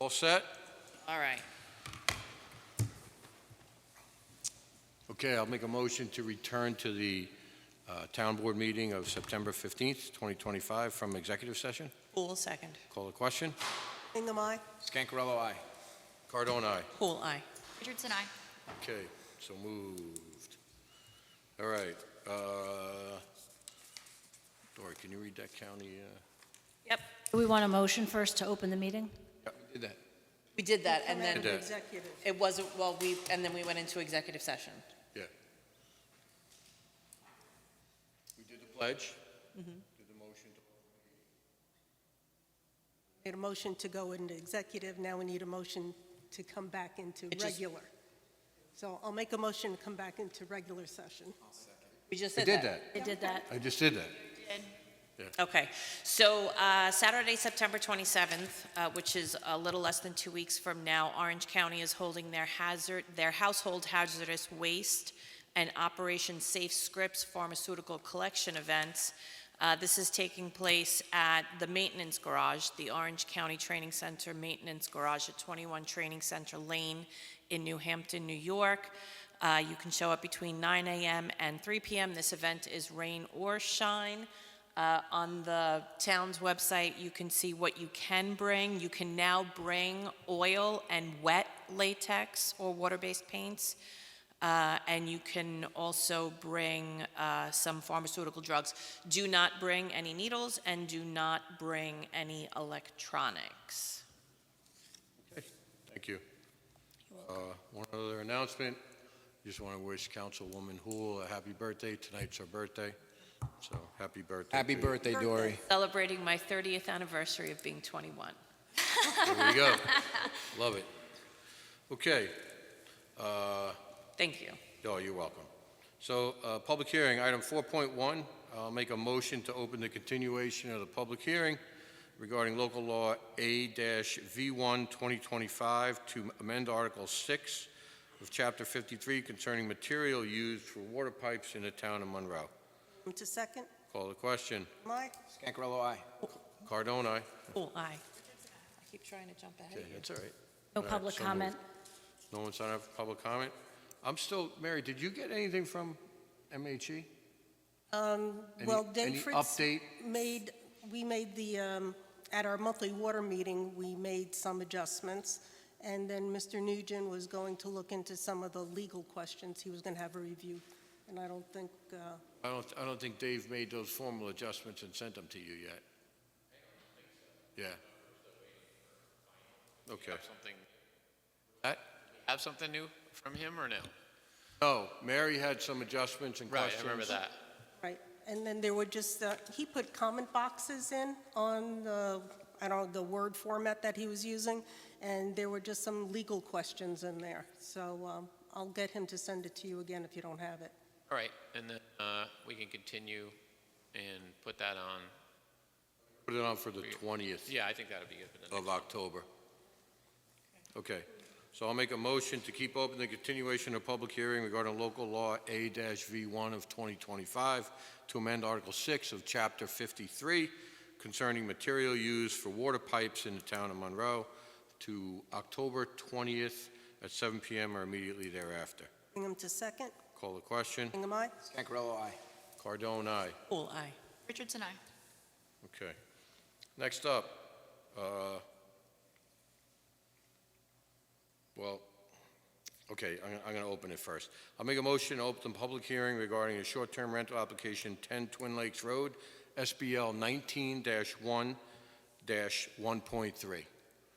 All set? All right. Okay, I'll make a motion to return to the town board meeting of September 15th, 2025 from executive session. Poole, second. Call the question. Hingham, aye. Scancarello, aye. Cardone, aye. Poole, aye. Richardson, aye. Okay, so moved. All right. Dory, can you read that county? Yep, Do we want a motion first to open the meeting? We did that. we did that, and then Did that. Executive. it wasn't, well, and then we went into executive session. Yeah. We did the pledge. Did the motion to... Made a motion to go into executive, now we need a motion to come back into It just- regular. So I'll make a motion to come back into regular session. We just I said did that. that. I did that. I just did that. Okay, so Saturday, September 27th, which is a little less than 2 weeks from now, Orange County is holding their household hazardous waste and Operation Safe Scripts pharmaceutical collection events. This is taking place at the maintenance garage, the Orange County Training Center Maintenance Garage at 21 Training Center Lane in New Hampton, New York. You can show up between 9 a.m. and 3 p.m. This event is rain or shine. On the town's website, you can see what you can bring. You can now bring oil and wet latex or water-based paints. And you can also bring some pharmaceutical drugs. Do not bring any needles and do not bring any electronics. Okay, thank you. One other announcement. Just want to wish Councilwoman Houle a happy birthday. Tonight's her birthday. So happy birthday. Happy to you. birthday, Dory. Celebrating my 30th anniversary of being 21. There we go. Love it. Okay. Thank you. Oh, you're welcome. So, public hearing, item 4.1, I'll make a motion to open the continuation of the public hearing regarding local law A-V1 2025 to amend Article 6 of Chapter 53 concerning material used for water pipes in the town of Monroe. To second. Call the question. Aye. Scancarello, aye. Cardone, aye. Poole, aye. I keep trying to jump ahead Okay, of you. that's all right. No All right, public so comment. moved. No one signed up for public comment? I'm still, Mary, did you get anything from MHE? Well, Any Dave Fritz update? we made the, at our monthly water meeting, we made some adjustments. And then Mr. Nugent was going to look into some of the legal questions. He was going to have a review. And I don't think, I don't think Dave made those formal adjustments and sent them to you yet. Yeah. Okay. Something, That? have something new from him or no? No, Mary had some adjustments and Right, questions. I remember that. right. And then there were just, he put comment boxes in on the, I don't know, the Word format that he was using. And there were just some legal questions in there. So I'll get him to send it to you again if you don't have it. All right, and then we can continue and put that on. Put it on for the 20th Yeah, I think that'd be good for the of next. October. Okay, so I'll make a motion to keep open the continuation of public hearing regarding local law A-V1 of 2025 to amend Article 6 of Chapter 53 concerning material used for water pipes in the town of Monroe to October 20th at 7 p.m. or immediately thereafter. Bring him to second. Call the question. Hingham, aye. Scancarello, aye. Cardone, aye. Poole, aye. Richardson, aye. Okay. Next up, well, okay, I'm going to open it first. I'll make a motion to open the public hearing regarding a short-term rental application, 10 Twin Lakes Road, SBL 19-1-1.3.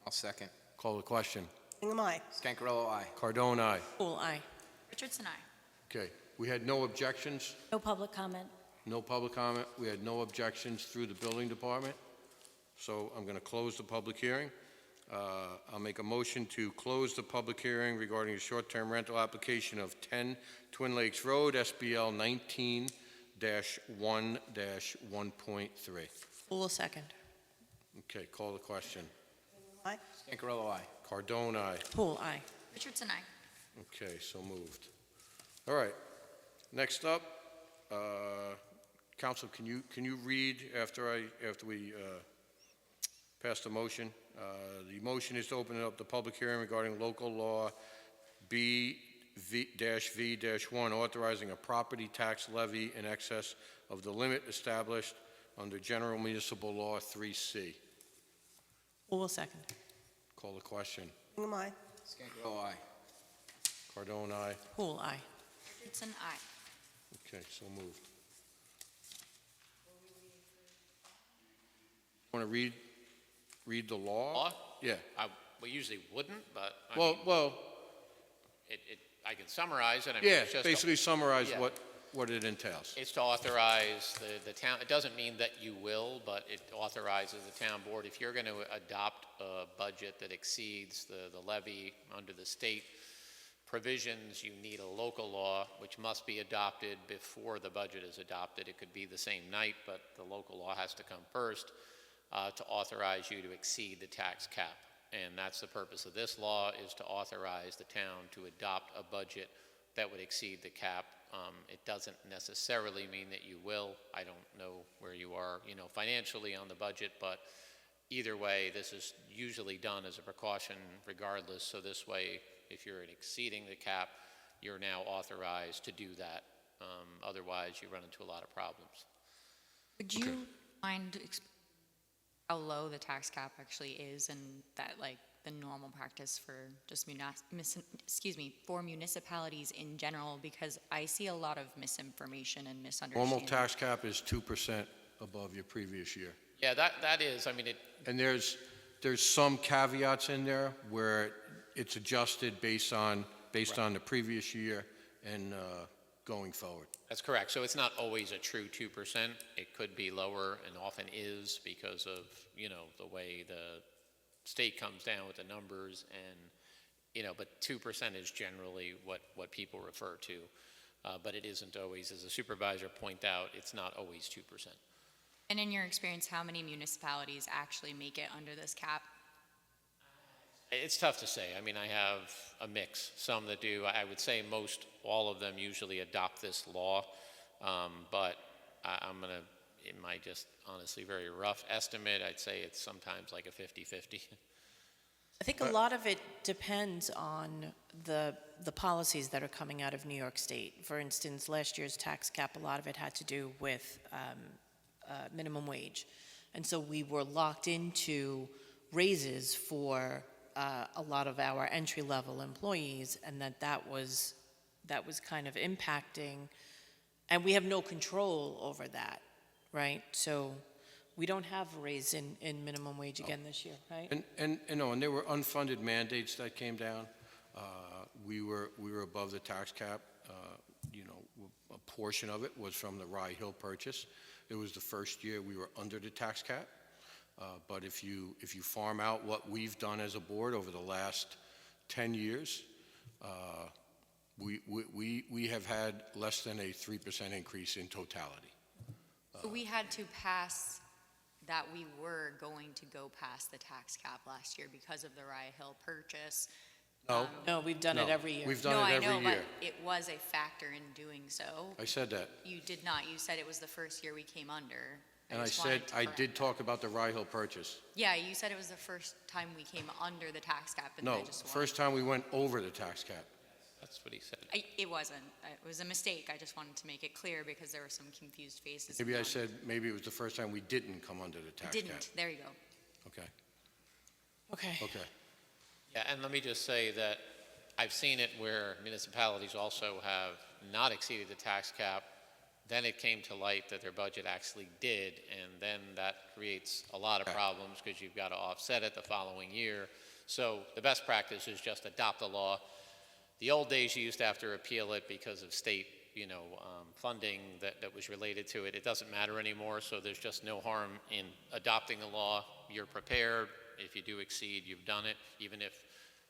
I'll second. Call the question. Hingham, aye. Scancarello, aye. Cardone, aye. Poole, aye. Richardson, aye. Okay, we had no objections, No public comment. no public comment. We had no objections through the building department. So I'm going to close the public hearing. I'll make a motion to close the public hearing regarding a short-term rental application of 10 Twin Lakes Road, SBL 19-1-1.3. Poole, second. Okay, call the question. Aye. Scancarello, aye. Cardone, aye. Poole, aye. Richardson, aye. Okay, so moved. All right, next up, Council, can you read after we pass the motion? The motion is to open up the public hearing regarding local law B-V-1, authorizing a property tax levy in excess of the limit established under General Municipal Law 3C. Who will second? Call the question. Am I? Scangarello, aye. Cardone, aye. Who will aye? Richardson, aye. Okay, so moved. Want to read the law? Law? Yeah. We usually wouldn't, but I Well, mean, I can summarize it. I mean, yeah, it's just basically summarize yeah. what it entails. It's to authorize the town, it doesn't mean that you will, but it authorizes the town board, if you're going to adopt a budget that exceeds the levy under the state provisions, you need a local law, which must be adopted before the budget is adopted. It could be the same night, but the local law has to come first to authorize you to exceed the tax cap. And that's the purpose of this law, is to authorize the town to adopt a budget that would exceed the cap. It doesn't necessarily mean that you will. I don't know where you are, financially on the budget, but either way, this is usually done as a precaution regardless. So this way, if you're exceeding the cap, you're now authorized to do that. Otherwise, you run into a lot of problems. Would you mind how low the tax cap actually is, and that like the normal practice for just for municipalities in general? Because I see a lot of misinformation and misunderstanding. Normal tax cap is 2% above your previous year. Yeah, that is, I mean, And there's some caveats in there where it's adjusted based on the previous year and going forward. that's correct. So it's not always a true 2%. It could be lower, and often is, because of, the way the state comes down with the numbers, and, but 2% is generally what people refer to. But it isn't always, as the supervisor pointed out, it's not always 2%. And in your experience, how many municipalities actually make it under this cap? It's tough to say. I mean, I have a mix. Some that do. I would say all of them usually adopt this law. But I'm going to, in my just honestly very rough estimate, I'd say it's sometimes like a 50-50. I think a lot of it depends on the policies that are coming out of New York State. For instance, last year's tax cap, a lot of it had to do with minimum wage. And so we were locked into raises for a lot of our entry-level employees, and that was kind of impacting, and we have no control over that, right? So we don't have a raise in minimum wage again this year, right? And there were unfunded mandates that came down. We were above the tax cap. A portion of it was from the Rye Hill purchase. It was the first year we were under the tax cap. But if you farm out what we've done as a board over the last 10 years, we have had less than a 3% increase in totality. So we had to pass that we were going to go past the tax cap last year because of the Rye Hill purchase. No, we've done it No, every year. we've done No, it I every know, year. but it was a factor in doing so. I said that. You did not. You said it was the first year we came under. And I just said, wanted to I correct did that. talk about the Rye Hill purchase. Yeah, you said it was the first time we came under the tax cap, and No, I just first time we went over the tax cap. That's what he said. It wasn't. It was a mistake. I just wanted to make it clear because there were some confused faces. Maybe I around. said, maybe it was the first time we didn't come under the tax cap. Didn't. There you go. Okay, Okay. okay. Yeah, and let me just say that I've seen it where municipalities also have not exceeded the tax cap. Then it came to light that their budget actually did, and then that creates a lot of problems because you've got to offset it the following year. So the best practice is just adopt the law. The old days, you used to have to repeal it because of state, funding that was related to it. It doesn't matter anymore, so there's just no harm in adopting the law. You're prepared. If you do exceed, you've done it. Even if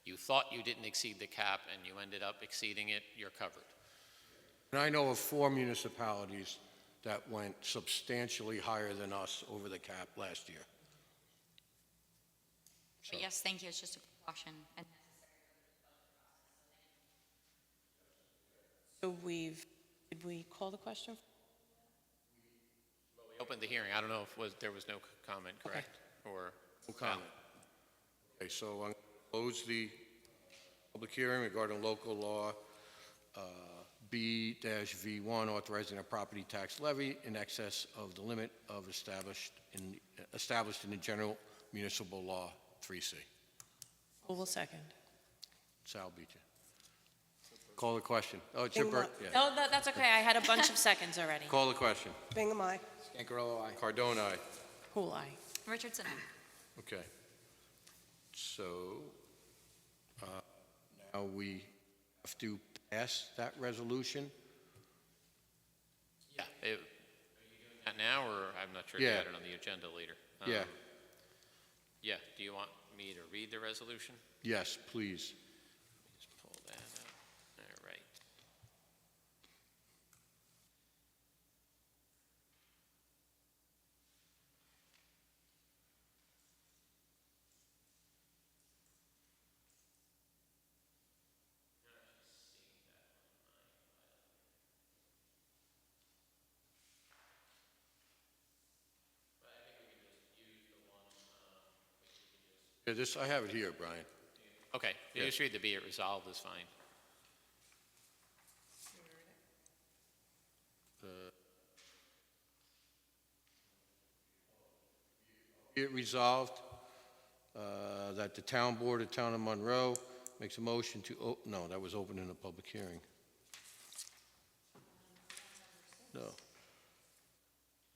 you thought you didn't exceed the cap and you ended up exceeding it, you're covered. And I know of 4 municipalities that went substantially higher than us over the cap last year. But yes, thank you. It's just a precaution. And So did we call the question? We opened the hearing. I don't know if there was no comment, correct? Or No comment. Okay, so I'm going to close the public hearing regarding local law B-V1, authorizing a property tax levy in excess of the limit of established in the general municipal law 3C. Who will second? Sal beat you. Call the question. Oh, it's your Bingham, birthday. No, that's okay. I had a bunch of seconds already. Call the question. Bingham, aye. Scangarello, aye. Cardone, aye. Who'll I? Richardson, aye. Okay. So, now we have to pass that resolution? Yeah. Are you doing that now, or I'm not sure if you Yeah. had it on the agenda later? Yeah. Yeah. Do you want me to read the resolution? Yes, please. Just pull that up. All right. Yeah, I have it here, Brian. Okay. Yeah. Just read the be it resolved is fine. Be it resolved that the town board of Town of Monroe makes a motion to, no, that was open in a public hearing. No.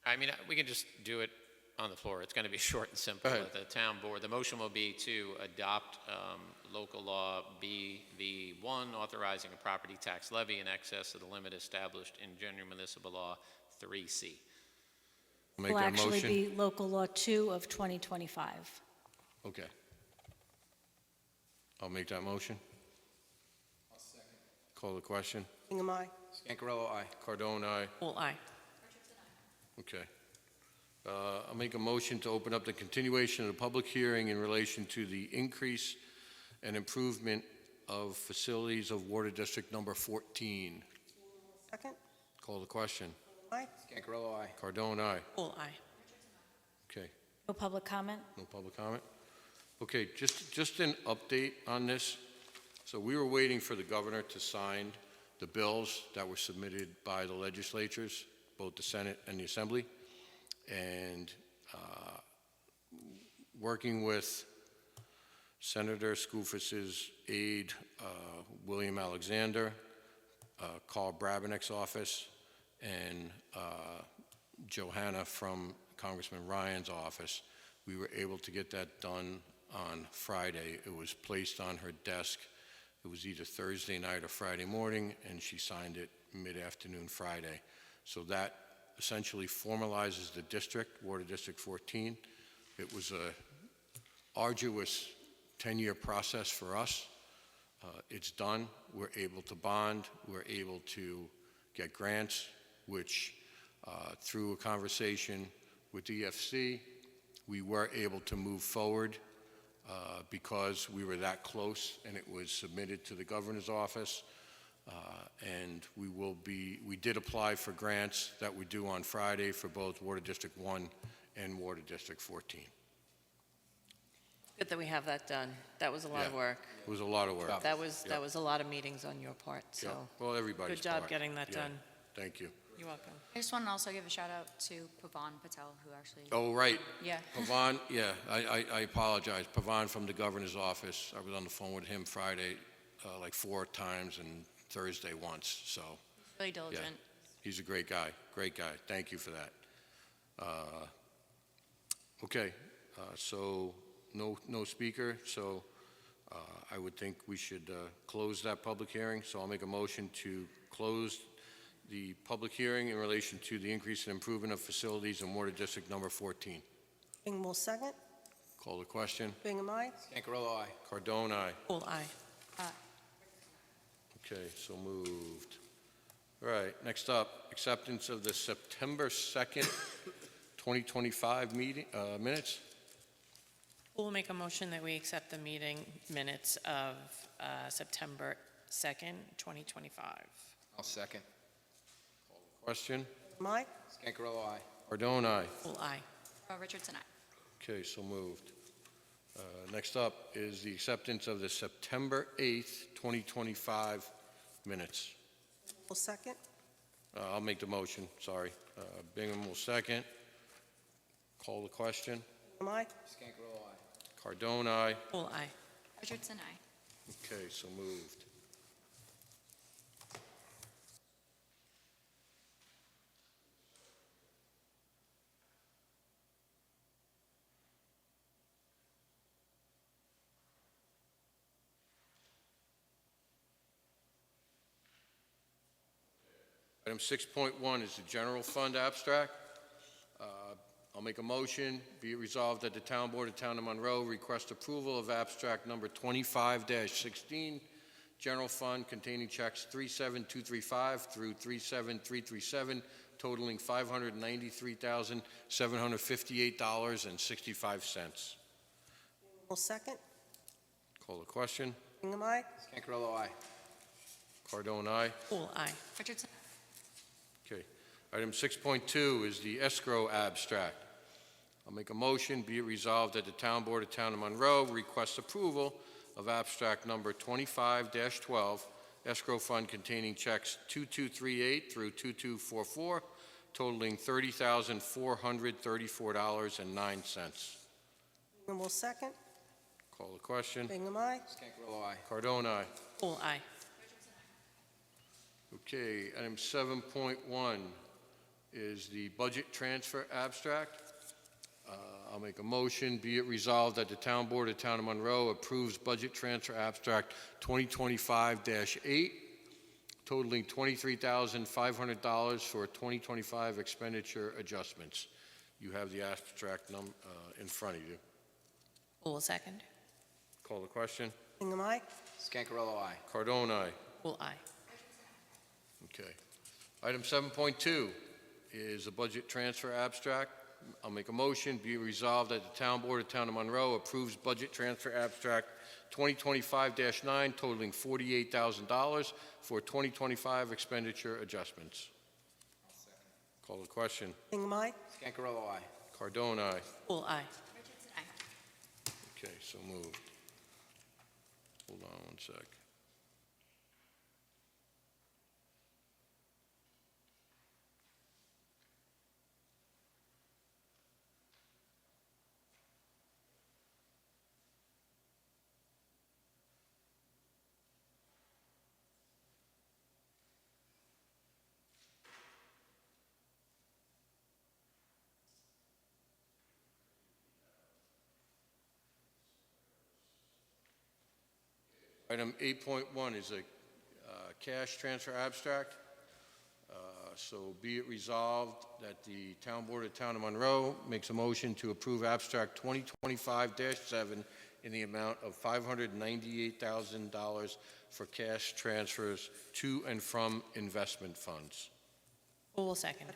I mean, we can just do it on the floor. It's going to be short and simple. Go ahead. The town board, the motion will be to adopt local law BV1, authorizing a property tax levy in excess of the limit established in general municipal law 3C. Make Will that actually motion? be Local Law 2 of 2025. Okay. I'll make that motion. I'll second. Call the question. Bingham, aye. Scangarello, aye. Cardone, aye. Who'll I? Okay. I'll make a motion to open up the continuation of the public hearing in relation to the increase and improvement of facilities of Water District Number 14. Second. Call the question. Aye. Scangarello, aye. Cardone, aye. Who'll I? Okay. No public comment? No public comment? Okay, just an update on this. So we were waiting for the governor to sign the bills that were submitted by the legislatures, both the Senate and the Assembly. And working with Senator Skoufis's aide, William Alexander, Carl Brabenek's office, and Johanna from Congressman Ryan's office, we were able to get that done on Friday. It was placed on her desk. It was either Thursday night or Friday morning, and she signed it mid-afternoon Friday. So that essentially formalizes the district, Water District 14. It was a arduous 10-year process for us. It's done. We're able to bond. We're able to get grants, which through a conversation with EFC, we were able to move forward because we were that close and it was submitted to the governor's office. And we did apply for grants that were due on Friday for both Water District 1 and Water District 14. Good that we have that done. That was a lot of Yeah. work. It was a lot of work. That was a lot of meetings on your part, Yeah. so Well, everybody's good job part. getting that Yeah. done. Thank you. You're welcome. I just want to also give a shout out to Pavan Patel, who actually, Oh, right. yeah. Pavan, yeah, I apologize. Pavan from the governor's office. I was on the phone with him Friday like 4 times and Thursday once, so. Really diligent. He's a great guy, great guy. Thank you for that. Okay, so no speaker, so I would think we should close that public hearing. So I'll make a motion to close the public hearing in relation to the increase and improvement of facilities in Water District Number 14. Bingham will second. Call the question. Bingham, aye. Scangarello, aye. Cardone, aye. Who'll I? Okay, so moved. All right, next up, acceptance of the September 2nd, 2025 meeting, minutes. Who'll make a motion that we accept the meeting minutes of September 2nd, 2025? I'll second. Question? Bingham, aye. Scangarello, aye. Cardone, aye. Who'll I? Richardson, aye. Okay, so moved. Next up is the acceptance of the September 8th, 2025 minutes. Will second. I'll make the motion, sorry. Bingham will second. Call the question. Am I? Scangarello, aye. Cardone, aye. Full aye. Richardson, aye. Okay, so moved. Item 6.1 is the general fund abstract. I'll make a motion, be it resolved that the Town Board of Town of Monroe request approval of abstract number 25-16, general fund containing checks 37235 through 37337, totaling $593,758.65. Will second. Call the question. Am I? Scangarello, aye. Cardone, aye. Full aye. Richardson, Okay. Item 6.2 is the escrow abstract. I'll make a motion, be it resolved that the Town Board of Town of Monroe requests approval of abstract number 25-12, escrow fund containing checks 2238 through 2244, totaling $30,434.09. Bingham will second. Call the question. Bingham, I? Scangarello, aye. Cardone, aye. Full aye. Okay, item 7.1 is the budget transfer abstract. I'll make a motion, be it resolved that the Town Board of Town of Monroe approves budget transfer abstract 2025-8, totaling $23,500 for 2025 expenditure adjustments. You have the abstract in front of you. Full second. Call the question. Bingham, I? Scangarello, aye. Cardone, aye. Full aye. Okay. Item 7.2 is a budget transfer abstract. I'll make a motion, be it resolved that the Town Board of Town of Monroe approves budget transfer abstract 2025-9 totaling $48,000 for 2025 expenditure adjustments. Call the question. Bingham, I? Scangarello, aye. Cardone, aye. Full aye. Richardson, aye. Okay, so moved. Hold on one sec. Item 8.1 is a cash transfer abstract. So be it resolved that the Town Board of Town of Monroe makes a motion to approve abstract 2025-7 in the amount of $598,000 for cash transfers to and from investment funds. Full second.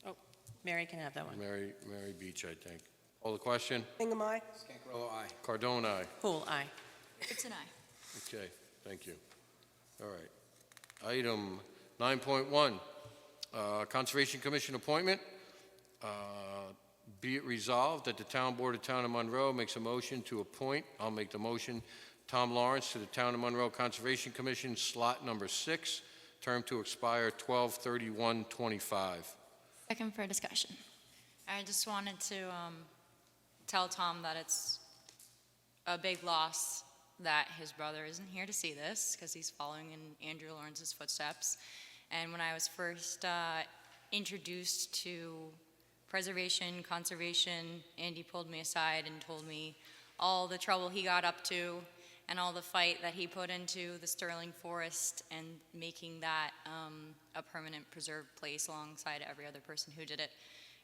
Oh, Mary can have that one. Mary Beach, I think. Call the question. Bingham, I? Scangarello, aye. Cardone, aye. Full aye. Richardson, aye. Okay, thank you. All right. Item 9.1, Conservation Commission appointment. Be it resolved that the Town Board of Town of Monroe makes a motion to appoint, I'll make the motion, Tom Lawrence to the Town of Monroe Conservation Commission, slot number 6, term to expire 12/31/25. Second for discussion. I just wanted to tell Tom that it's a big loss that his brother isn't here to see this because he's following in Andrew Lawrence's footsteps. And when I was first introduced to preservation, conservation, Andy pulled me aside and told me all the trouble he got up to and all the fight that he put into the Sterling Forest and making that a permanent preserved place alongside every other person who did it.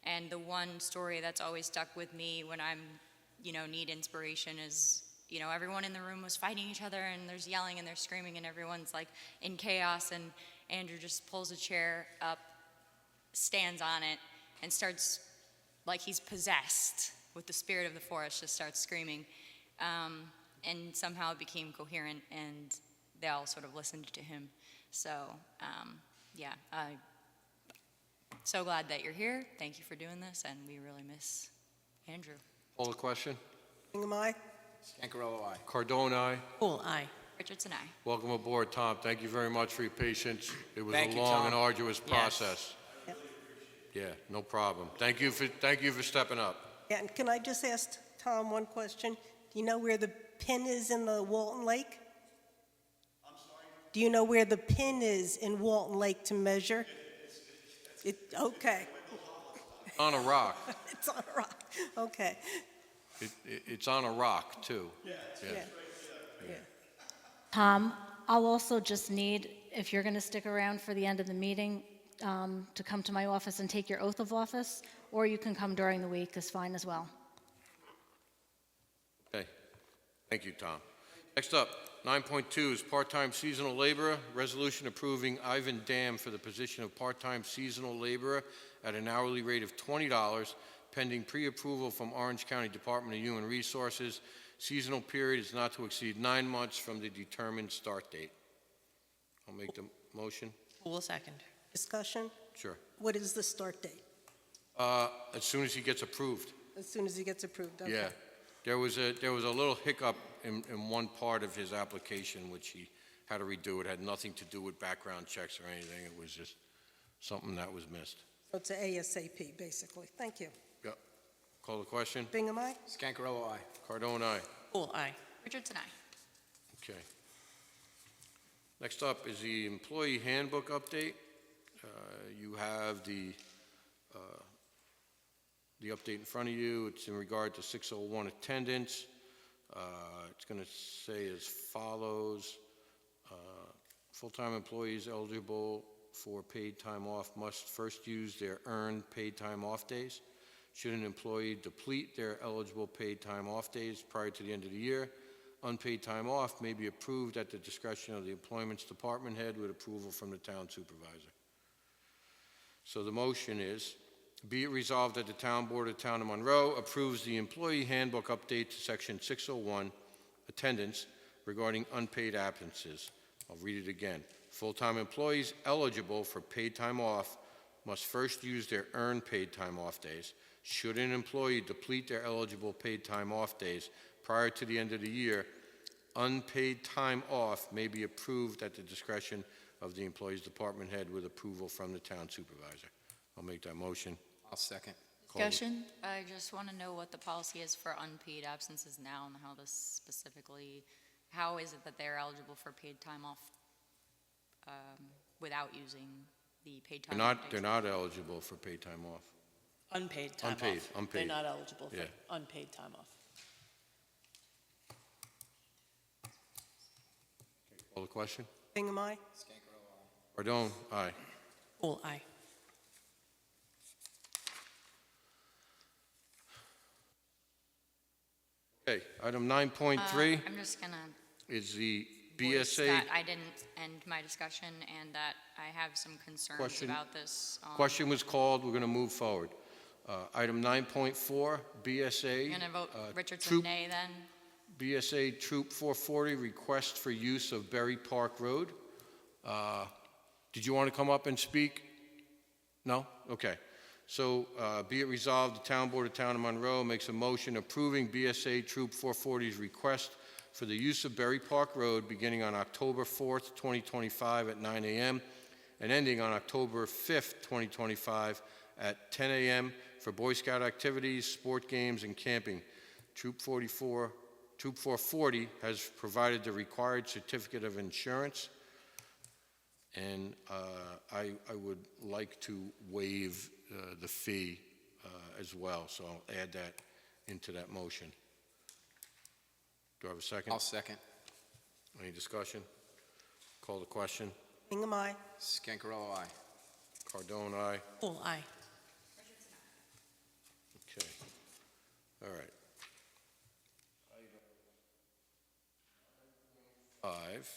And the one story that's always stuck with me when I'm, need inspiration is, everyone in the room was fighting each other and there's yelling and there's screaming and everyone's like in chaos, and Andrew just pulls a chair up, stands on it, and starts like he's possessed with the spirit of the forest, just starts screaming. And somehow it became coherent and they all sort of listened to him. So, I'm so glad that you're here. Thank you for doing this, and we really miss Andrew. Call the question. Bingham, I? Scancarello, aye. Cardone, aye. Poole, aye. Richardson, aye. Welcome aboard, Tom. Thank you very much for your patience. It was Thank a you, long and Tom. arduous process. Yep. Yeah, no problem. Thank you for stepping up. Yeah, and can I just ask Tom one question? Do you know where the pin is in the Walton Lake? I'm sorry? Do you know where the pin is in Walton Lake to measure? Okay, On a rock. it's on a rock, okay. It's on a rock, too. Yeah. Yeah. Tom, I'll also just need, if you're going to stick around for the end of the meeting, to come to my office and take your oath of office, or you can come during the week, is fine as well. Okay. Thank you, Tom. Next up, 9.2 is part-time seasonal laborer, resolution approving Ivan Dam for the position of part-time seasonal laborer at an hourly rate of $20, pending pre-approval from Orange County Department of Human Resources. Seasonal period is not to exceed 9 months from the determined start date. I'll make the motion. Poole, second. Discussion? Sure. What is the start date? As soon as he gets approved. As soon as he gets approved, okay. Yeah. There was a little hiccup in one part of his application, which he had to redo. It had nothing to do with background checks or anything. It was just something that was missed. So it's a ASAP, basically. Thank you. Yep. Call the question. Bingham, aye? Scancarello, aye. Cardone, aye. Poole, aye. Richardson, aye. Okay. Next up is the employee handbook update. You have the update in front of you. It's in regard to 601 attendance. It's going to say as follows. Full-time employees eligible for paid time off must first use their earned paid time off days. Should an employee deplete their eligible paid time off days prior to the end of the year, unpaid time off may be approved at the discretion of the employment's department head with approval from the town supervisor. So the motion is, be it resolved that the Town Board of the Town of Monroe approves the employee handbook update to section 601, attendance, regarding unpaid absences. I'll read it again. Full-time employees eligible for paid time off must first use their earned paid time off days. Should an employee deplete their eligible paid time off days prior to the end of the year, unpaid time off may be approved at the discretion of the employee's department head with approval from the town supervisor. I'll make that motion. I'll second. Call the- Discussion? I just want to know what the policy is for unpaid absences now and how this specifically, how is it that they're eligible for paid time off without using the paid time off days? They're not eligible for paid time off. Unpaid time off. Unpaid. They're not eligible for Yeah. unpaid time off. Call the question. Bingham, aye? Cardone, aye. Poole, aye. Okay, item 9.3 I'm just going to is the voice BSA. that I didn't end my discussion and that I have some concerns Question- about this. Question was called, we're going to move forward. Item 9.4, BSA. You're going to vote Richardson Troop- nay then? BSA Troop 440, request for use of Berry Park Road. Did you want to come up and speak? No? Okay. So be it resolved, the Town Board of Town of Monroe makes a motion approving BSA Troop 440's request for the use of Berry Park Road beginning on October 4th, 2025 at 9 a.m. and ending on October 5th, 2025 at 10 a.m. for Boy Scout activities, sport games, and camping. Troop 440 has provided the required certificate of insurance, and I would like to waive the fee as well, so I'll add that into that motion. Do I have a second? I'll second. Any discussion? Call the question. Bingham, aye? Scancarello, aye. Cardone, aye. Poole, aye. Okay. All right. 5,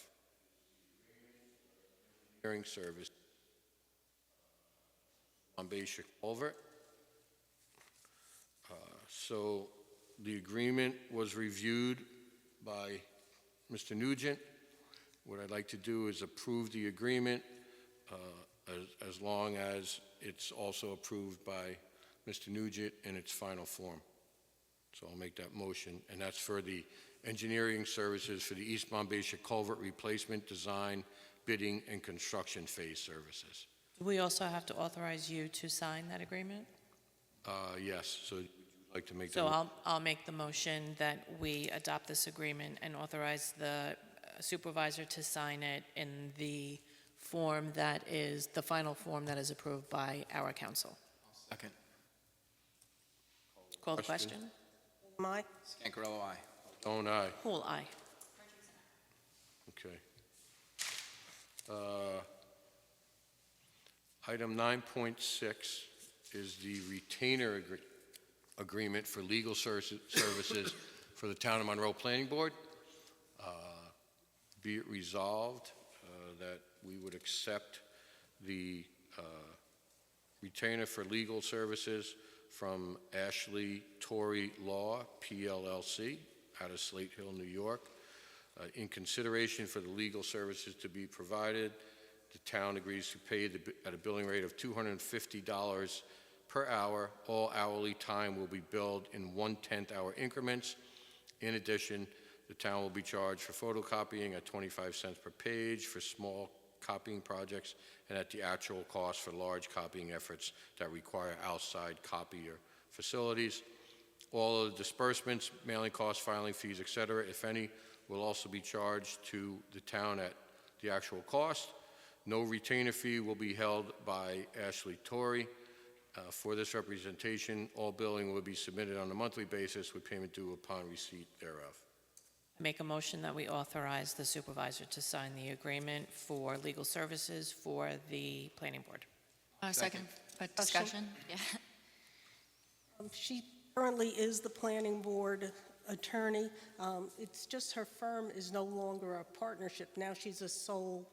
hearing service on Basic Culvert. So the agreement was reviewed by Mr. Nugent. What I'd like to do is approve the agreement as long as it's also approved by Mr. Nugent in its final form. So I'll make that motion, and that's for the engineering services for the East Monbassia Culvert Replacement, Design, Bidding, and Construction Phase Services. Do we also have to authorize you to sign that agreement? Yes, so would you like to make So that? I'll make the motion that we adopt this agreement and authorize the supervisor to sign it in the form that is, the final form that is approved by our council. Second. Call the Question. question? My, Scancarello, aye. Cardone, aye. Pool eye. Okay. Item 9.6 is the retainer agreement for legal services for the Town of Monroe Planning Board. Be it resolved that we would accept the retainer for legal services from Ashley Torrey Law, PLLC, out of Slate Hill, New York. In consideration for the legal services to be provided, the town agrees to pay at a billing rate of $250 per hour. All hourly time will be billed in 1/10 hour increments. In addition, the town will be charged for photocopying at 25 cents per page for small copying projects and at the actual cost for large copying efforts that require outside copier facilities. All of the disbursements, mailing costs, filing fees, et cetera, if any, will also be charged to the town at the actual cost. No retainer fee will be held by Ashley Torrey. For this representation, all billing will be submitted on a monthly basis with payment due upon receipt thereof. Make a motion that we authorize the supervisor to sign the agreement for legal services for the planning board. Second, but discussion? Yeah. she currently is the planning board attorney. It's just her firm is no longer a partnership. Now she's a sole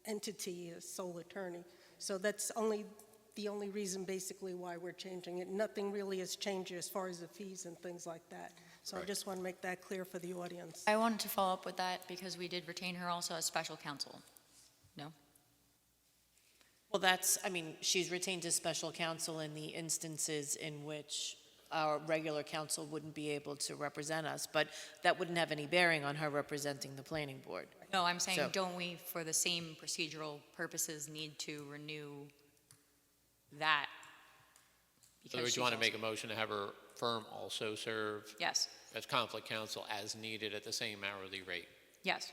entity, a sole attorney. So that's the only reason basically why we're changing it. Nothing really has changed as far as the fees and things like that. So I Right. just want to make that clear for the audience. I wanted to follow up with that because we did retain her also as special counsel. No? Well, she's retained as special counsel in the instances in which our regular counsel wouldn't be able to represent us, but that wouldn't have any bearing on her representing the planning board. No, I'm saying, So- don't we, for the same procedural purposes, need to renew that? In other words, you want to make a motion to have her firm also serve Yes, as conflict counsel as needed at the same hourly rate? yes,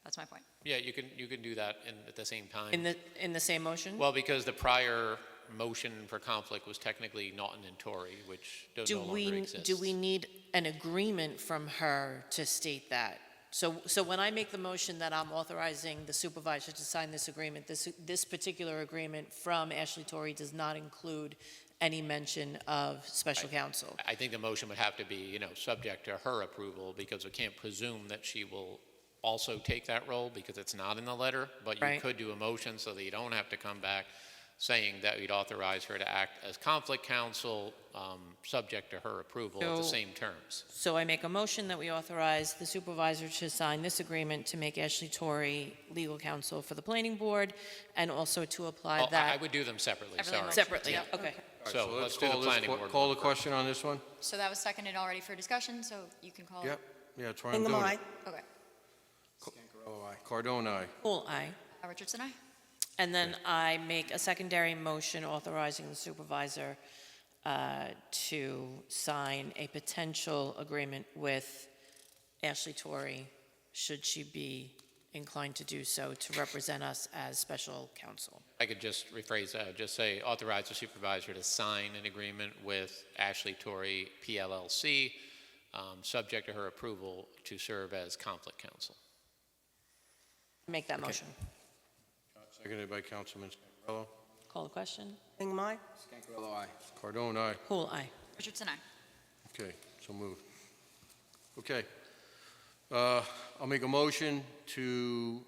that's my point. Yeah, you can do that at the same time. In the same motion? Well, because the prior motion for conflict was technically Naughton and Tory, which no longer exists. Do we need an agreement from her to state that? So when I make the motion that I'm authorizing the supervisor to sign this agreement, this particular agreement from Ashley Torrey does not include any mention of special counsel. I think the motion would have to be, subject to her approval, because we can't presume that she will also take that role, because it's not in the letter, but you Right. could do a motion so that you don't have to come back saying that we'd authorize her to act as conflict counsel, subject to her approval at the So- same terms. So I make a motion that we authorize the supervisor to sign this agreement to make Ashley Torrey legal counsel for the planning board, and also to apply Oh, I that would do them separately, Separately sorry. separately. Yeah. Okay. So let's do the call this planning que- board. Call one the question on this one? So that was seconded already for discussion, so you can call it? Yep, yeah, that's why I'm Bingham, doing aye. it. Okay. Scancarello, aye. Cardone, aye. Pool eye. Richardson, aye? And then I make a secondary motion authorizing the supervisor to sign a potential agreement with Ashley Torrey, should she be inclined to do so, to represent us as special counsel. I could just rephrase that, just say authorize the supervisor to sign an agreement with Ashley Torrey, PLLC, subject to her approval to serve as conflict counsel. Make that motion. Seconded by Councilman Scancarello. Call the question. Bingham, aye. Scancarello, aye. Cardone, aye. Pool eye. Richardson, aye. Okay, so moved. Okay. I'll make a motion to,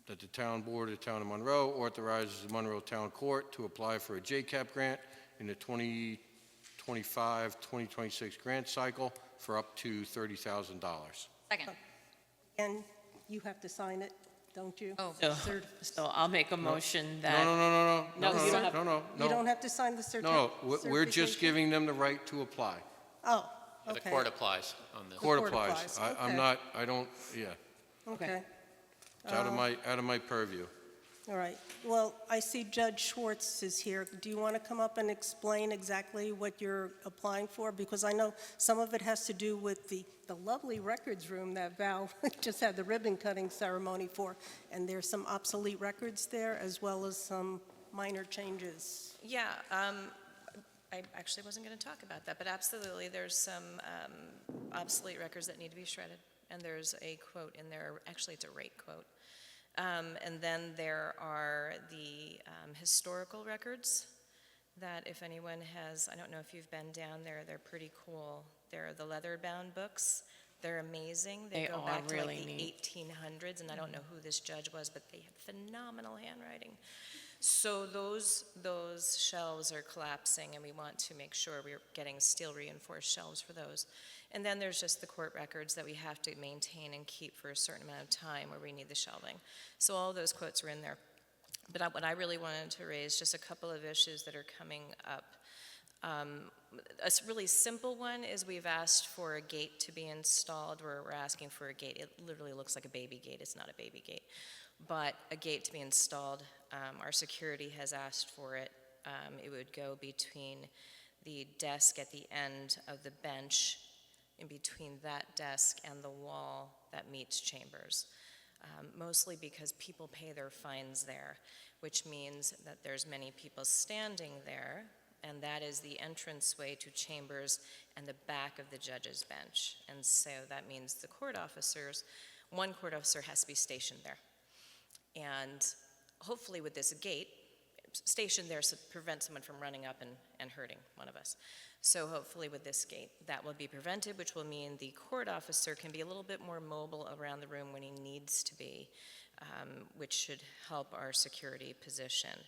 that the town board of the town of Monroe authorizes the Monroe Town Court to apply for a JCAP grant in the 2025-2026 grant cycle for up to $30,000. Second. And you have to sign it, don't you? Oh, So I'll make a motion that. No, No, you don't have- You don't have to sign the No, we're just certification? giving them the right to apply. Oh, The Okay. court applies on this. Court court applies. applies, I'm okay. not, I don't, yeah, Okay, it's out of my purview. all right. Well, I see Judge Schwartz is here. Do you want to come up and explain exactly what you're applying for? Because I know some of it has to do with the lovely records room that Val just had the ribbon cutting ceremony for, and there's some obsolete records there, as well as some minor changes. Yeah, I actually wasn't going to talk about that, but absolutely, there's some obsolete records that need to be shredded, and there's a quote in there, actually it's a rate quote. And then there are the historical records that if anyone has, I don't know if you've been down there, they're pretty cool. They're the leather-bound books. They're amazing. They go are back to really like the neat. 1800s, and I don't know who this judge was, but they had phenomenal handwriting. So those shelves are collapsing, and we want to make sure we're getting steel reinforced shelves for those. And then there's just the court records that we have to maintain and keep for a certain amount of time where we need the shelving. So all those quotes are in there. But what I really wanted to raise, just a couple of issues that are coming up. A really simple one is we've asked for a gate to be installed. We're asking for a gate. It literally looks like a baby gate. It's not a baby gate. But a gate to be installed. Our security has asked for it. It would go between the desk at the end of the bench, in between that desk and the wall that meets chambers. Mostly because people pay their fines there, which means that there's many people standing there, and that is the entranceway to chambers and the back of the judge's bench. And so that means the court officers, one court officer has to be stationed there. And hopefully with this gate, stationed there to prevent someone from running up and hurting one of us. So hopefully with this gate, that will be prevented, which will mean the court officer can be a little bit more mobile around the room when he needs to be, which should help our security position.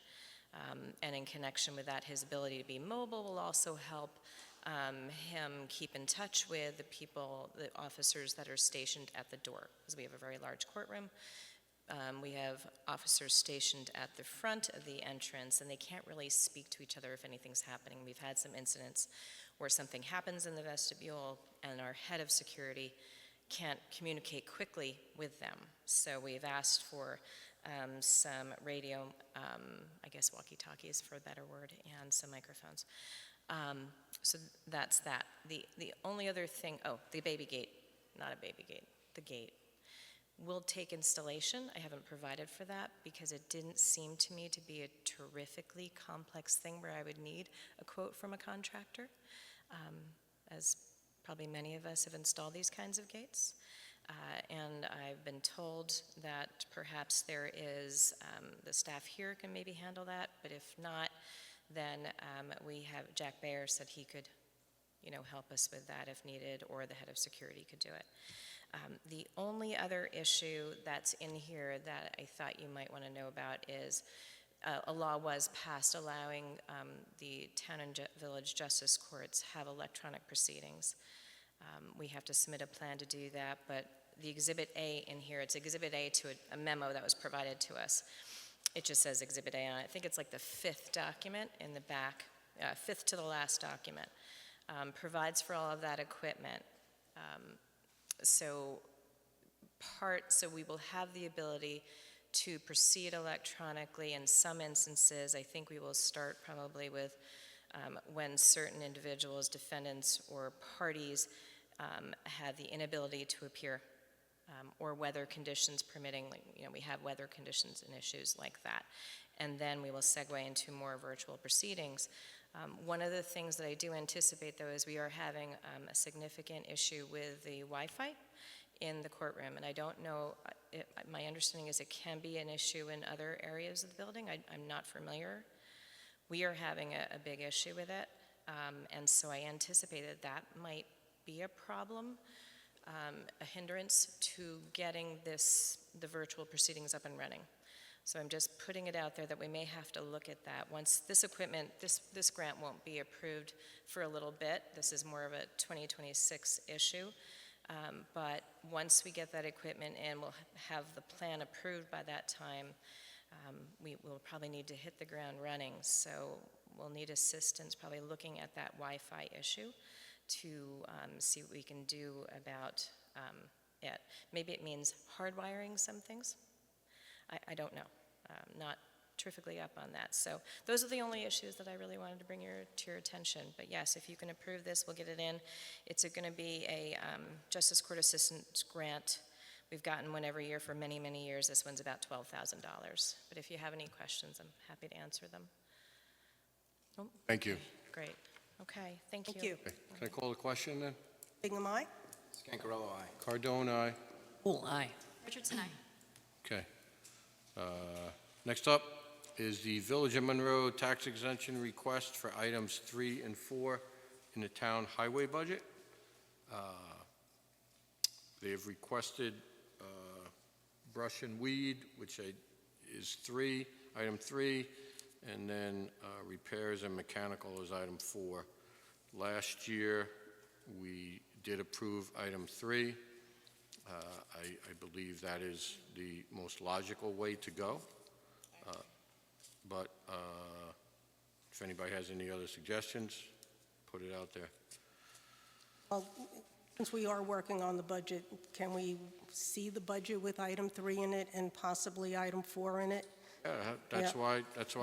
And in connection with that, his ability to be mobile will also help him keep in touch with the officers that are stationed at the door, because we have a very large courtroom. We have officers stationed at the front of the entrance, and they can't really speak to each other if anything's happening. We've had some incidents where something happens in the vestibule, and our head of security can't communicate quickly with them. So we've asked for some radio, I guess walkie-talkies for a better word, and some microphones. So that's that. The only other thing, the baby gate, not a baby gate, the gate. Will take installation. I haven't provided for that because it didn't seem to me to be a terrifically complex thing where I would need a quote from a contractor, as probably many of us have installed these kinds of gates. And I've been told that perhaps there is, the staff here can maybe handle that, but if not, then we have, Jack Bayer said he could, help us with that if needed, or the head of security could do it. The only other issue that's in here that I thought you might want to know about is a law was passed allowing the town and village justice courts have electronic proceedings. We have to submit a plan to do that, but the Exhibit A in here, it's Exhibit A to a memo that was provided to us. It just says Exhibit A on it. I think it's like the fifth document in the back, fifth to the last document. Provides for all of that equipment. So we will have the ability to proceed electronically. In some instances, I think we will start probably with when certain individuals, defendants, or parties have the inability to appear, or weather conditions permitting, we have weather conditions and issues like that. And then we will segue into more virtual proceedings. One of the things that I do anticipate, though, is we are having a significant issue with the Wi-Fi in the courtroom, and I don't know, my understanding is it can be an issue in other areas of the building. I'm not familiar. We are having a big issue with it, and so I anticipate that might be a problem, a hindrance to getting the virtual proceedings up and running. So I'm just putting it out there that we may have to look at that. Once this equipment, this grant won't be approved for a little bit. This is more of a 2026 issue. But once we get that equipment in, we'll have the plan approved by that time. We will probably need to hit the ground running. So we'll need assistance probably looking at that Wi-Fi issue to see what we can do about it. Maybe it means hardwiring some things. I don't know. Not terrifically up on that. So those are the only issues that I really wanted to bring to your attention. But yes, if you can approve this, we'll get it in. It's going to be a Justice Court Assistance Grant. We've gotten one every year for many, many years. This one's about $12,000. But if you have any questions, I'm happy to answer them. Oh, Thank you. great. Okay, thank you. Thank you. Okay, can I call the question then? Bingham, aye? Scangarello, aye. Cardone, aye. Poole, aye. Richardson, aye. Okay. Next up is the Village of Monroe tax exemption request for items 3 and 4 in the town highway budget. They have requested brush and weed, which is item 3, and then repairs and mechanical is item 4. Last year, we did approve item 3. I believe that is the most logical way to go. But if anybody has any other suggestions, put it out there. Well, since we are working on the budget, can we see the budget with item 3 in it and possibly item 4 in it? Yeah, that's Yeah. why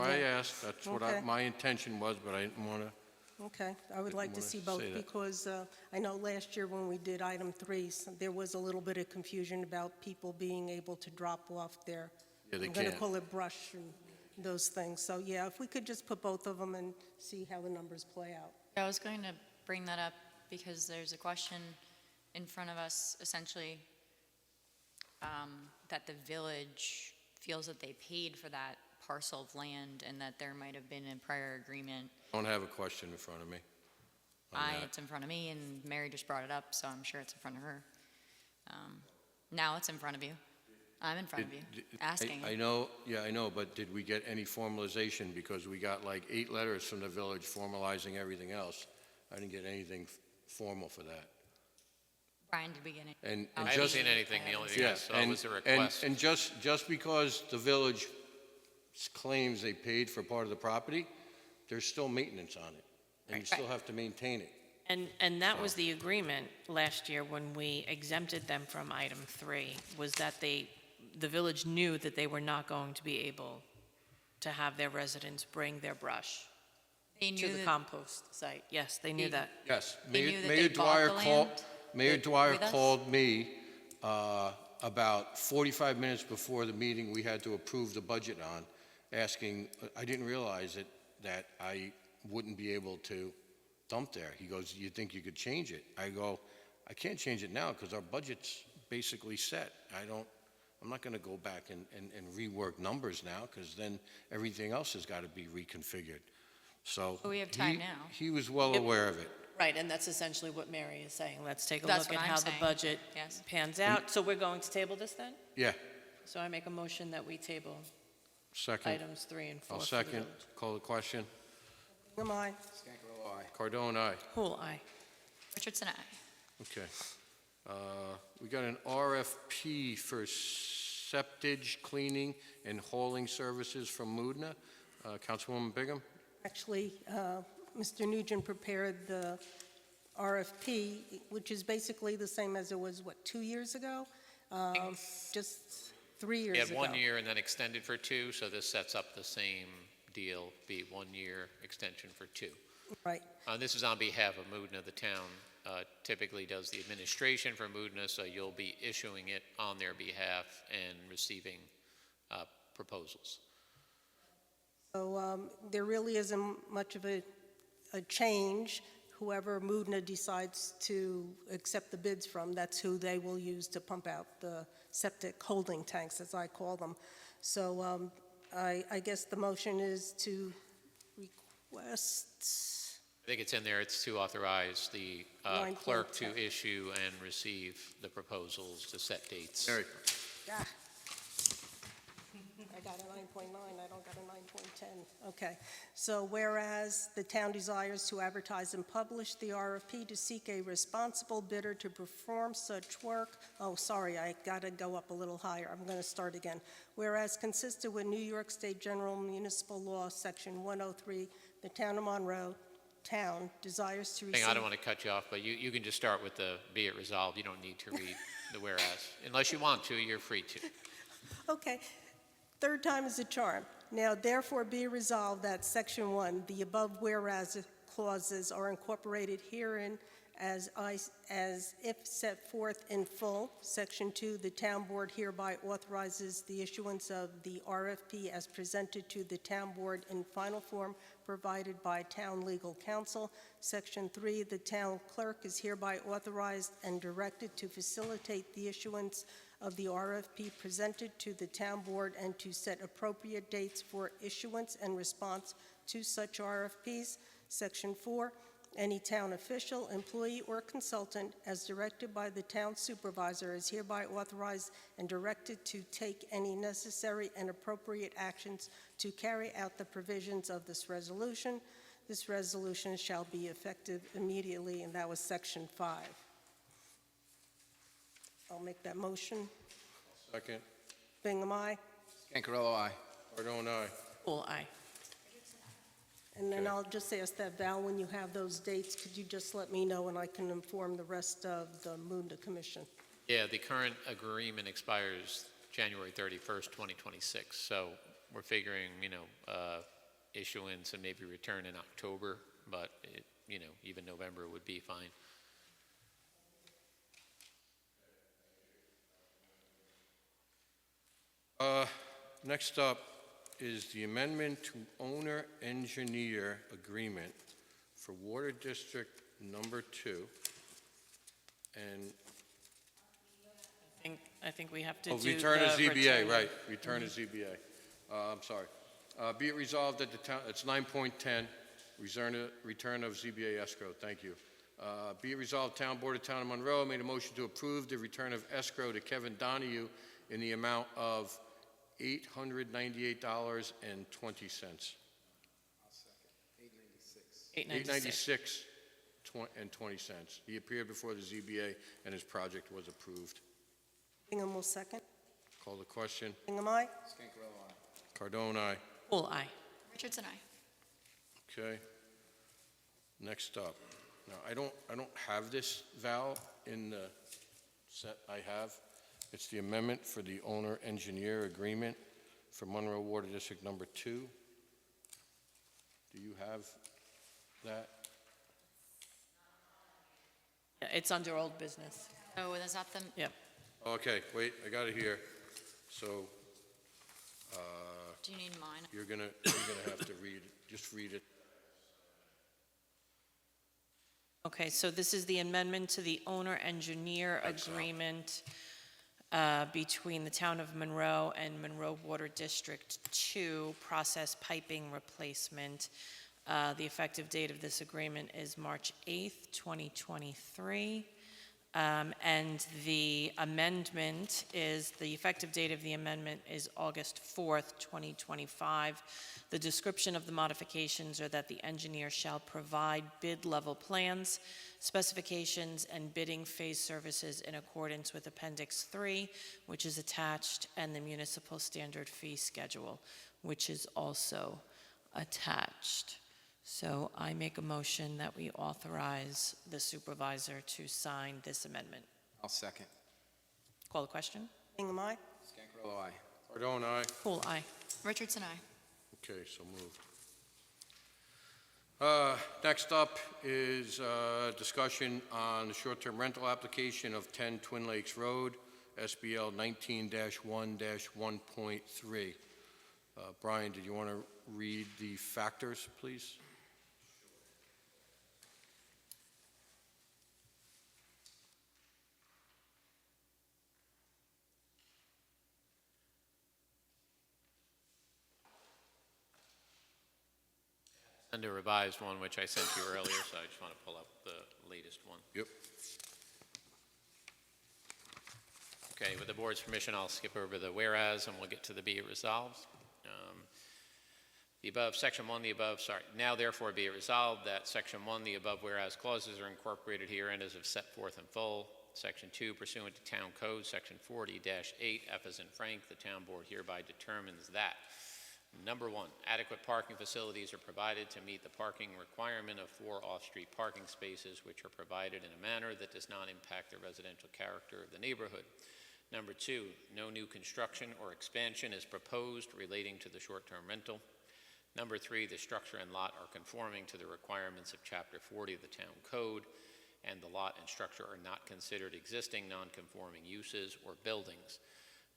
I asked. That's what Okay. my intention was, but I didn't want to. Okay, I would like to wanna see both, say that. because I know last year when we did item 3, there was a little bit of confusion about people being able to drop off their, Yeah, they I'm going to can't. call it brush and those things. So, yeah, if we could just put both of them and see how the numbers play out. I was going to bring that up because there's a question in front of us, essentially, that the village feels that they paid for that parcel of land and that there might have been a prior agreement. I don't have a question in front of me. on that. It's in front of me, and Mary just brought it up, so I'm sure it's in front of her. Now it's in front of you. I'm in front of you, asking. I know, yeah, I know, but did we get any formalization? Because we got like 8 letters from the village formalizing everything else. I didn't get anything formal for that. Brian, did we get it? And I haven't seen anything, the only thing I saw was the request. And just because the village claims they paid for part of the property, there's still maintenance on it, and you still have to maintain it. And that was the agreement last year when we exempted them from item 3, was that the village knew that they were not going to be able to have their residents bring their brush They to knew the that compost site. Yes, they knew They- that. Yes, They knew that Mayor they bought Dwyer the called, land Mayor Dwyer with us? called me about 45 minutes before the meeting we had to approve the budget on, asking, I didn't realize that I wouldn't be able to dump there. He goes, you think you could change it? I go, I can't change it now because our budget's basically set. I'm not going to go back and rework numbers now, because then everything else has got to be reconfigured. So But we have time now. He was well aware of it. Right, and that's essentially what Mary is saying. Let's take a That's look at what I'm how the saying. budget Yes. pans out. So we're going to table this then? Yeah, So I make a motion that we table second. items 3 and 4 I'll for the second. village. Call the question. Bingham, aye? Scangarello, aye. Cardone, aye. Poole, aye. Richardson, aye. Okay. We got an RFP for septage cleaning and hauling services from Moodna. Councilwoman Bingham? Actually, Mr. Nugent prepared the RFP, which is basically the same as it was, 2 years ago? Just 3 years We ago. had 1 year and then extended for 2, so this sets up the same deal, be 1 year extension for 2. Right. This is on behalf of Moodna. The town typically does the administration for Moodna, so you'll be issuing it on their behalf and receiving proposals. So there really isn't much of a change. Whoever Moodna decides to accept the bids from, that's who they will use to pump out the septic holding tanks, as I call them. So I guess the motion is to request, I think it's in there, it's to authorize the clerk to issue and receive the proposals to set dates. Mary? ah. I got a 9.9, I don't got a 9.10. Okay, so whereas the town desires to advertise and publish the RFP to seek a responsible bidder to perform such work, oh, sorry, I gotta go up a little higher, I'm gonna start again. Whereas consistent with New York State General Municipal Law, Section 103, the town of Monroe, town desires to Hang receive... on, I don't want to cut you off, but you can just start with the be it resolved. You don't need to read the whereas. Unless you want to, you're free to. Okay. Third time is a charm. Now, therefore, be resolved that Section 1, the above whereas clauses are incorporated herein as if set forth in full. Section 2, the town board hereby authorizes the issuance of the RFP as presented to the town board in final form provided by town legal counsel. Section 3, the town clerk is hereby authorized and directed to facilitate the issuance of the RFP presented to the town board and to set appropriate dates for issuance and response to such RFPs. Section 4, any town official, employee, or consultant, as directed by the town supervisor, is hereby authorized and directed to take any necessary and appropriate actions to carry out the provisions of this resolution. This resolution shall be effective immediately, and that was Section 5. I'll make that motion. Second. Bingham, aye. Scancarello, aye. Cardone, aye. Pool eye. And then Okay. I'll just ask that, Val, when you have those dates, could you just let me know and I can inform the rest of the Munda Commission? Yeah, the current agreement expires January 31st, 2026. So we're figuring, issuance and maybe return in October, but even November would be fine. Next up is the amendment to owner-engineer agreement for Water District Number 2. And, I think we have to do return of the ZBA, return. right, return of ZBA. I'm sorry. Be it resolved that the town, it's 9.10, return of ZBA escrow, thank you. Be it resolved, Town Board of Town of Monroe made a motion to approve the return of escrow to Kevin Donahue in the amount of $898.20. I'll second. 896. $896.20. He appeared before the ZBA and his project was approved. Bingham will second. Call the question. Bingham, aye. Scancarello, aye. Cardone, aye. Pool eye. Richardson, aye. Okay. Next up. Now, I don't have this, Val, in the set I have. It's the amendment for the owner-engineer agreement for Monroe Water District Number 2. Do you have that? Yeah, it's under old business. Oh, is that the, Yep. Okay, wait, I got it here. So, do you need mine? you're gonna have to read, just read it. Okay, so this is the amendment to the owner-engineer agreement between the town of Monroe and Monroe Water District 2, process piping replacement. The effective date of this agreement is March 8th, 2023. And the amendment is, the effective date of the amendment is August 4th, 2025. The description of the modifications are that the engineer shall provide bid-level plans, specifications, and bidding phase services in accordance with Appendix 3, which is attached, and the municipal standard fee schedule, which is also attached. So I make a motion that we authorize the supervisor to sign this amendment. I'll second. Call the question? Bingham, aye. Scancarello, aye. Cardone, aye. Pool eye. Richardson, aye. Okay, so moved. Next up is discussion on the short-term rental application of 10 Twin Lakes Road, SBL 19-1-1.3. Brian, did you want to read the factors, please? And a revised one, which I sent you earlier, so I just want to pull up the latest one. Yep. Okay, with the board's permission, I'll skip over the whereas, and we'll get to the be it resolved. The above, Section 1, now therefore be it resolved that Section 1, the above whereas clauses are incorporated herein as if set forth in full. Section 2, pursuant to Town Code, Section 40-8, F as in Frank, the town board hereby determines that Number 1, adequate parking facilities are provided to meet the parking requirement of 4 off-street parking spaces, which are provided in a manner that does not impact the residential character of the neighborhood. Number 2, no new construction or expansion is proposed relating to the short-term rental. Number 3, the structure and lot are conforming to the requirements of Chapter 40 of the Town Code, and the lot and structure are not considered existing non-conforming uses or buildings.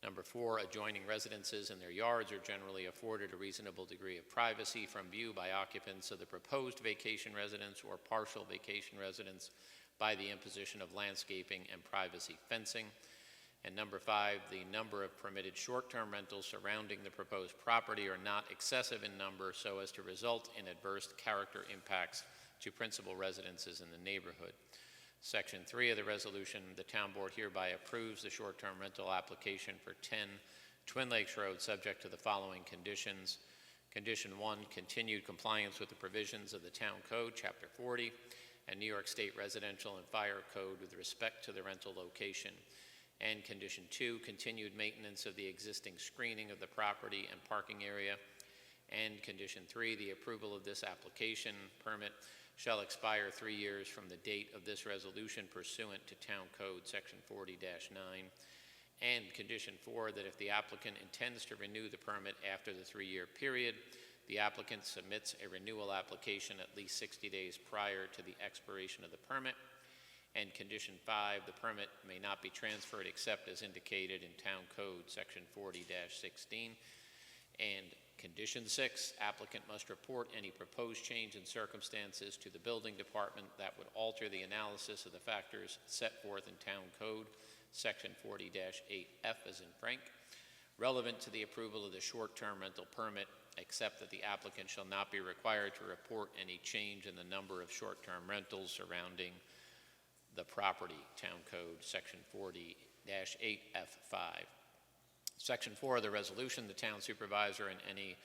Number 4, adjoining residences and their yards are generally afforded a reasonable degree of privacy from view by occupants of the proposed vacation residence or partial vacation residence by the imposition of landscaping and privacy fencing. And number 5, the number of permitted short-term rentals surrounding the proposed property are not excessive in number so as to result in adverse character impacts to principal residences in the neighborhood. Section 3 of the resolution, the Town Board hereby approves the short-term rental application for 10 Twin Lakes Road subject to the following conditions. Condition 1, continued compliance with the provisions of the Town Code, Chapter 40, and New York State Residential and Fire Code with respect to the rental location. And Condition 2, continued maintenance of the existing screening of the property and parking area. And Condition 3, the approval of this application permit shall expire 3 years from the date of this resolution pursuant to Town Code Section 40-9. And Condition 4, that if the applicant intends to renew the permit after the 3-year period, the applicant submits a renewal application at least 60 days prior to the expiration of the permit. And Condition 5, the permit may not be transferred except as indicated in Town Code Section 40-16. And Condition 6, applicant must report any proposed change in circumstances to the building department that would alter the analysis of the factors set forth in Town Code, Section 40-8F as in Frank, relevant to the approval of the short-term rental permit, except that the applicant shall not be required to report any change in the number of short-term rentals surrounding the property, Town Code, Section 40-8F5. Section 4 of the resolution, the town supervisor and any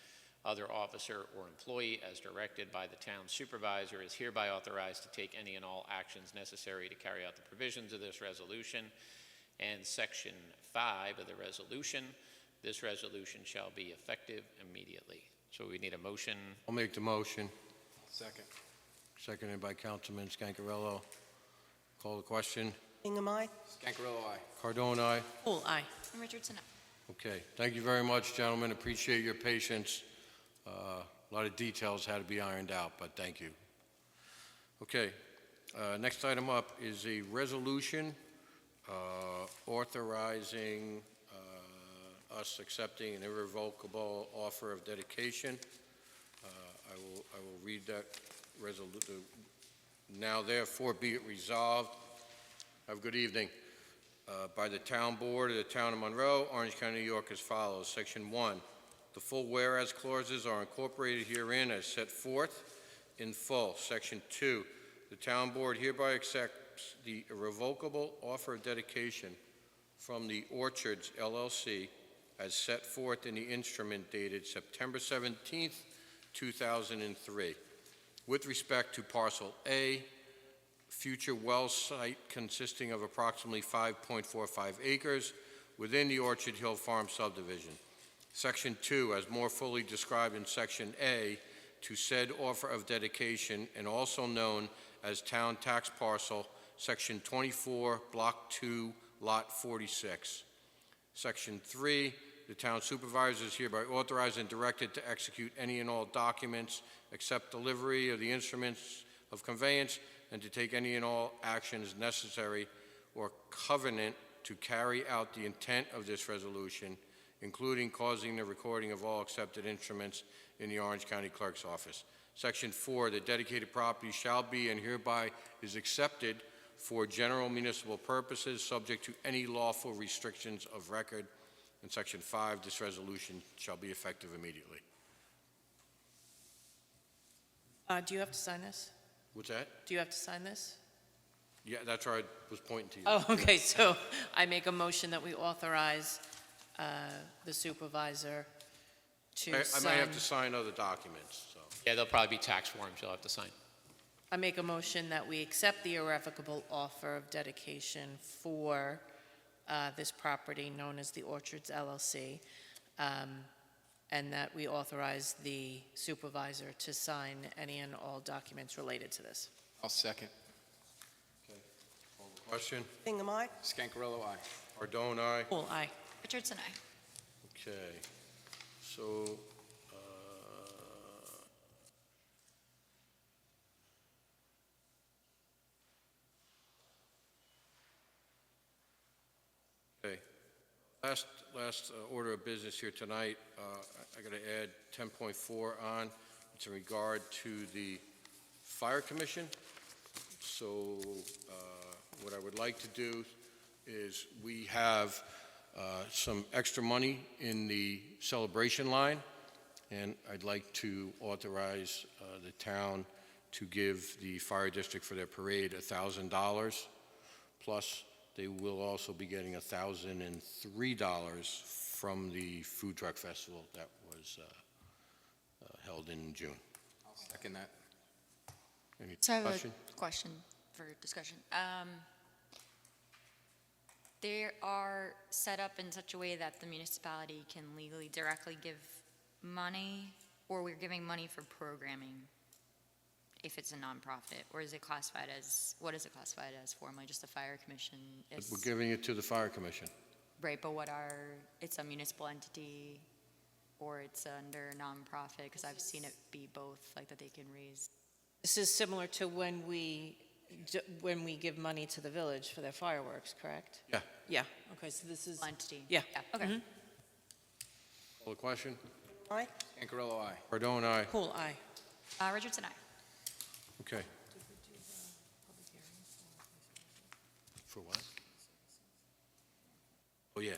other officer or employee as directed by the town supervisor is hereby authorized to take any and all actions necessary to carry out the provisions of this resolution. And Section 5 of the resolution, this resolution shall be effective immediately. So we need a motion. I'll make the motion. Second. Seconded by Councilman Scancarello. Call the question. Hingham, aye. Scancarello, aye. Cardone, aye. Poole, aye. And Richardson, aye. Okay, thank you very much, gentlemen. Appreciate your patience. A lot of details had to be ironed out, but thank you. Okay, next item up is a resolution authorizing us accepting an irrevocable offer of dedication. I will read that resolution. Now therefore be it resolved. Have a good evening. By the Town Board of the Town of Monroe, Orange County, New York as follows. Section 1, the full whereas clauses are incorporated herein as set forth in full. Section 2, the Town Board hereby accepts the irrevocable offer of dedication from the Orchards LLC as set forth in the instrument dated September 17th, 2003. With respect to Parcel A, future well site consisting of approximately 5.45 acres within the Orchard Hill Farm subdivision. Section 2, as more fully described in Section A, to said offer of dedication and also known as Town Tax Parcel, Section 24, Block 2, Lot 46. Section 3, the Town Supervisor is hereby authorized and directed to execute any and all documents except delivery of the instruments of conveyance and to take any and all actions necessary or covenant to carry out the intent of this resolution, including causing the recording of all accepted instruments in the Orange County Clerk's office. Section 4, the dedicated property shall be and hereby is accepted for general municipal purposes, subject to any lawful restrictions of record. And Section 5, this resolution shall be effective immediately. Do you have to sign this? What's that? Do you have to sign this? Yeah, that's where I was pointing to you. Oh, okay, so I make a motion that we authorize the supervisor to I sign. might have to sign other documents, so. Yeah, there'll probably be tax forms you'll have to sign. I make a motion that we accept the irrevocable offer of dedication for this property known as the Orchards LLC, and that we authorize the supervisor to sign any and all documents related to this. I'll second. Call the question. Bingham, aye? Scancarello, aye. Cardone, aye. Pool, aye. Richardson, aye. Okay, so, okay. Last order of business here tonight, I got to add 10.4 on. It's in regard to the Fire Commission. So what I would like to do is we have some extra money in the celebration line, and I'd like to authorize the town to give the fire district for their parade $1,000, plus they will also be getting $1,003 from the food truck festival that was held in June. I'll second that. Any So I have discussion? a question for discussion. They are set up in such a way that the municipality can legally directly give money, or we're giving money for programming if it's a nonprofit, or is it classified as, what is it classified as formally, just the fire commission? Is- We're giving it to the Fire Commission. Right, but what are, it's a municipal entity, or it's under a nonprofit, because I've seen it be both, like that they can raise. This is similar to when we give money to the village for their fireworks, correct? Yeah. Yeah, okay, so this is, Entity. yeah. Okay. Call the question. Aye? Scancarello, aye. Cardone, aye. Pool, aye. Richardson, aye. Okay. For what? Oh, yeah.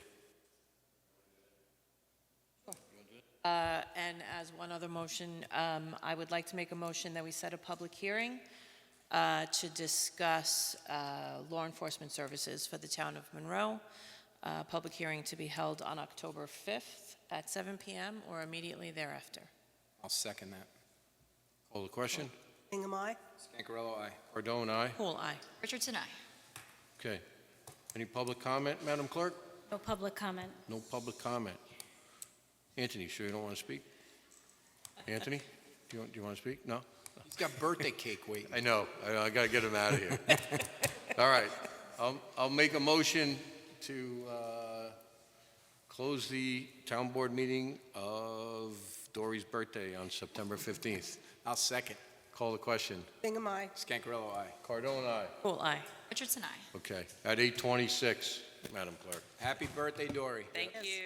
And as one other motion, I would like to make a motion that we set a public hearing to discuss law enforcement services for the town of Monroe. Public hearing to be held on October 5th at 7 PM or immediately thereafter. I'll second that. Call the question. Bingham, aye? Scancarello, aye. Cardone, aye. Pool, aye. Richardson, aye. Okay. Any public comment, Madam Clerk? No public comment. No public comment. Anthony, sure you don't want to speak? Anthony, do you want to speak? No? He's got birthday cake waiting. I know. I got to get him out of here. All right. I'll make a motion to close the town board meeting of Dory's birthday on September 15th. I'll second. Call the question. Bingham, aye? Scancarello, aye. Cardone, aye. Pool, aye. Richardson, aye. Okay. At 8:26, Madam Clerk. Happy birthday, Dory. Thank you.